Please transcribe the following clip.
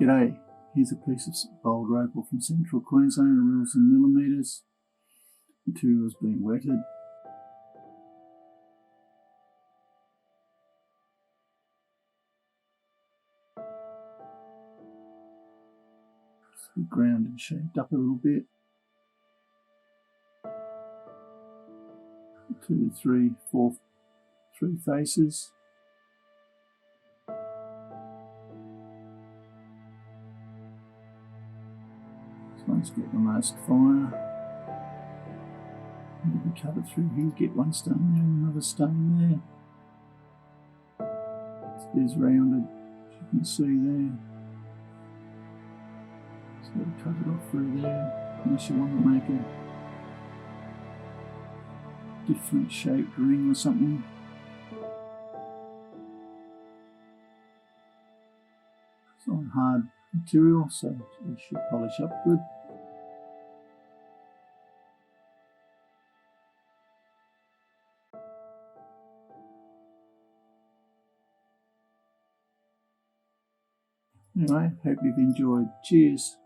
G'day, here's a piece of Boulder Opal from central Queensland in reels and millimetres. Material's been wetted. It's ground and shaped up a little bit. 2, 3, 4, 3 faces. So let's get the most fire. Maybe cut it through here, get one stone there and another stone there. It is rounded, as you can see there. So cut it off through there, unless you want to make a different shaped ring or something. It's on hard material, so it should polish up good. Anyway, hope you've enjoyed. Cheers.